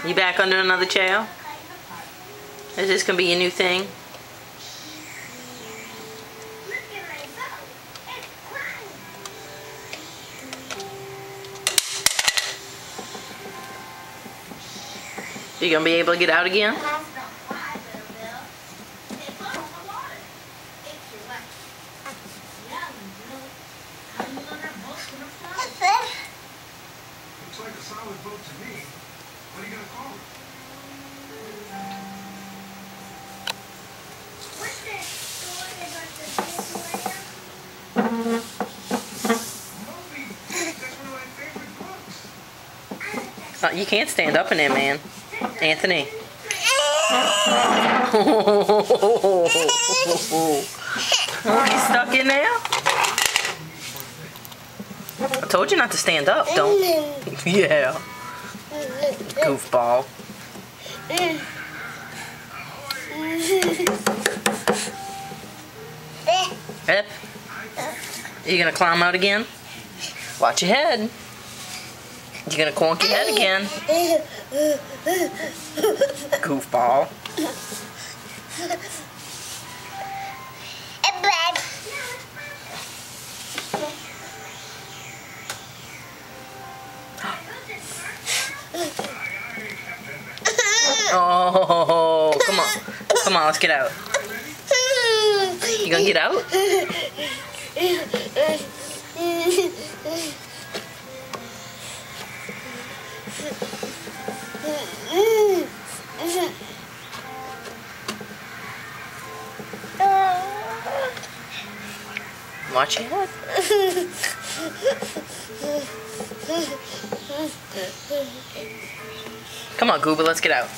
You back under another chair? Is this gonna be your new thing? You gonna be able to get out again? Looks like a solid vote to me. What are you gonna call it? What's that store that Moby Dick, that's one of my favorite books. You can't stand up in there, man. Anthony. Oh, you stuck in there? I told you not to stand up, don't. Yeah. Goofball. Yep. You gonna climb out again? Watch your head. You're gonna conk your head again. Goofball. Oh, come on. Come on, let's get out. You gonna get out? Watch your head. Come on, Goober, let's get out.